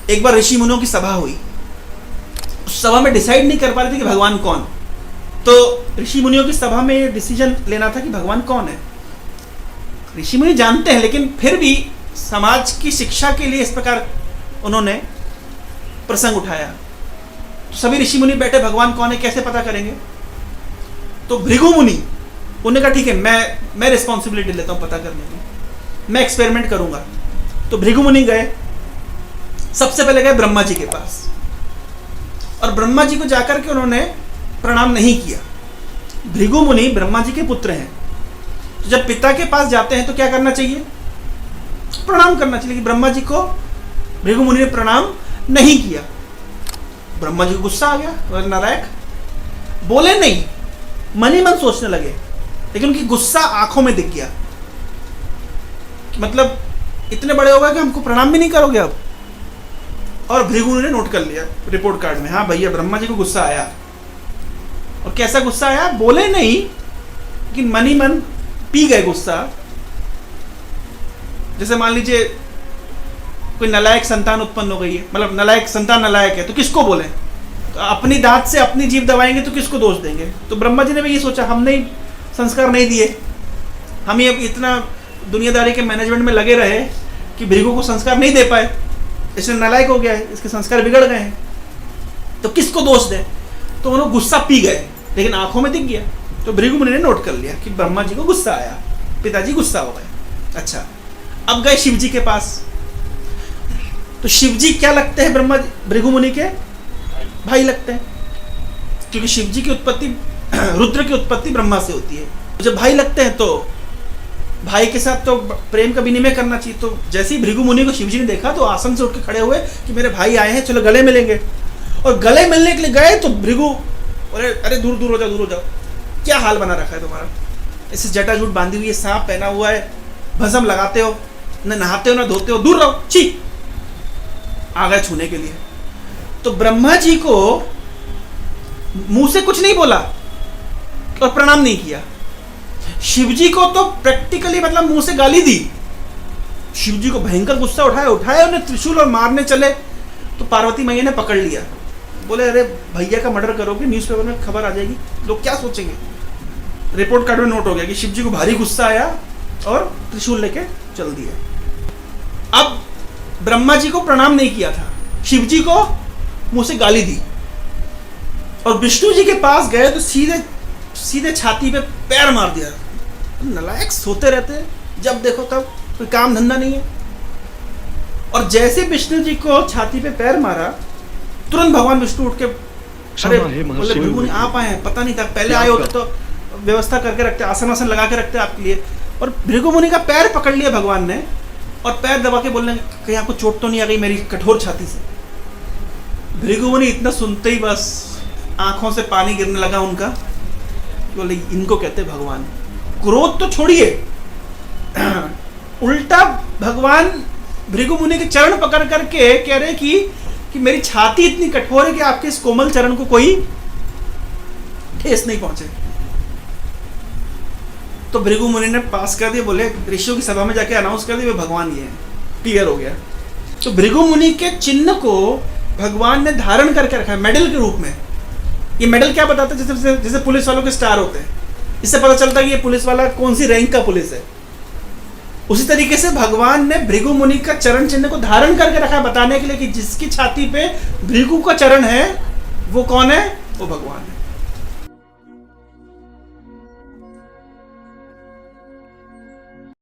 एक बार ऋषि मुनियों की सभा हुई। उस सभा में डिसाइड नहीं कर पा रहे थे कि भगवान कौन। तो ऋषि मुनियों की सभा में डिसीजन लेना था कि भगवान कौन है। ऋषि मुनि जानते हैं, लेकिन फिर भी समाज की शिक्षा के लिए इस प्रकार उन्होंने प्रसंग उठाया। तो सभी ऋषि मुनि बैठे, भगवान कौन है कैसे पता करेंगे। तो भृगु मुनि, उन्होंने कहा ठीक है, मैं रिस्पॉन्सिबिलिटी लेता हूं पता करने की, मैं एक्सपेरिमेंट करूंगा। तो भृगु मुनि गए, सबसे पहले गए ब्रह्मा जी के पास, और ब्रह्मा जी को जाकर के उन्होंने प्रणाम नहीं किया। भृगु मुनि ब्रह्मा जी के पुत्र हैं, तो जब पिता के पास जाते हैं तो क्या करना चाहिए, प्रणाम करना चाहिए। लेकिन ब्रह्मा जी को भृगु मुनि ने प्रणाम नहीं किया। ब्रह्मा जी को गुस्सा आ गया, नालायक, बोले नहीं, मन ही मन सोचने लगे, लेकिन उनकी गुस्सा आंखों में दिख गया। मतलब इतने बड़े हो गए कि हमको प्रणाम भी नहीं करोगे अब। और भृगु मुनि ने नोट कर लिया रिपोर्ट कार्ड में, हाँ भैया ब्रह्मा जी को गुस्सा आया। और कैसा गुस्सा आया, बोले नहीं, लेकिन मन ही मन पी गए गुस्सा। जैसे मान लीजिए कोई नलायक संतान उत्पन्न हो गई है, मतलब नलायक संतान नलायक है, तो किसको बोले, तो अपनी दांत से अपनी जीभ दबाएंगे तो किसको दोष देंगे। तो ब्रह्मा जी ने भी ये सोचा, हमने संस्कार नहीं दिए, हम ये इतना दुनियादारी के मैनेजमेंट में लगे रहे कि भृगु को संस्कार नहीं दे पाए, इसलिए नलायक हो गया है, इसके संस्कार बिगड़ गए हैं, तो किसको दोष दे। तो उन्होंने गुस्सा पी गए, लेकिन आंखों में दिख गया। तो भृगु मुनि ने नोट कर लिया कि ब्रह्मा जी को गुस्सा आया, पिताजी गुस्सा हो गए। अच्छा, अब गए शिव जी के पास। तो शिव जी क्या लगते हैं भृगु मुनि के भाई लगते हैं, क्योंकि शिव जी की उत्पत्ति रुद्र की उत्पत्ति ब्रह्मा से होती है। जब भाई लगते हैं तो भाई के साथ तो प्रेम का विनिमय करना चाहिए। तो जैसे ही भृगु मुनि को शिव जी ने देखा तो आसन से उठ के खड़े हुए कि मेरे भाई आए हैं, चलो गले मिलेंगे। और गले मिलने के लिए गए तो भृगु, अरे दूर दूर हो जाओ, दूर हो जाओ, क्या हाल बना रखा है तुम्हारा, ऐसे जटाजूट बांधी हुई है, सांप पहना हुआ है, भस्म लगाते हो, न नहाते हो न धोते हो, दूर रहो, छी। आ गए छूने के लिए। तो ब्रह्मा जी को मुंह से कुछ नहीं बोला और प्रणाम नहीं किया। शिव जी को तो प्रैक्टिकली मतलब मुंह से गाली दी। शिव जी को भयंकर गुस्सा उठाया, उन्हें त्रिशूल और मारने चले। तो पार्वती मैया ने पकड़ लिया, बोले अरे भैया का मर्डर करोगे, न्यूज़पेपर में खबर आ जाएगी, लोग क्या सोचेंगे। रिपोर्ट कार्ड में नोट हो गया कि शिव जी को भारी गुस्सा आया और त्रिशूल लेके चल दिया। अब ब्रह्मा जी को प्रणाम नहीं किया था, शिव जी को मुंह से गाली दी। और विष्णु जी के पास गए तो सीधे छाती पे पैर मार दिया। नलायक, सोते रहते जब देखो तब, कोई काम धंधा नहीं है। और जैसे विष्णु जी को छाती पे पैर मारा, तुरंत भगवान विष्णु उठ के, अरे बोले भृगु मुनि आप आए हैं, पता नहीं था, पहले आए होते तो व्यवस्था करके रखते, आसन लगा के रखते आपके लिए। और भृगु मुनि का पैर पकड़ लिया भगवान ने और पैर दबा के बोलने, कहीं आपको चोट तो नहीं आ गई मेरी कठोर छाती से। भृगु मुनि इतना सुनते ही बस आंखों से पानी गिरने लगा उनका, बोले इनको कहते भगवान। क्रोध तो छोड़िए, उल्टा भगवान भृगु मुनि के चरण पकड़ करके कह रहे कि मेरी छाती इतनी कठोर है कि आपके इस कोमल चरण को कोई ठेस नहीं पहुंचे। तो भृगु मुनि ने पास कर दिया, बोले ऋषियों की सभा में जाके अनाउंस कर दिया भगवान ये है, क्लियर हो गया। तो भृगु मुनि के चिन्ह को भगवान ने धारण करके रखा है मेडल के रूप में। ये मेडल क्या बताता है, जैसे पुलिस वालों के स्टार होते हैं, इससे पता चलता है कि ये पुलिस वाला कौन सी रैंक का पुलिस है। उसी तरीके से भगवान ने भृगु मुनि का चरण चिन्ह को धारण करके रखा है, बताने के लिए कि जिसकी छाती पे भृगु का चरण है वो कौन है, वो भगवान है।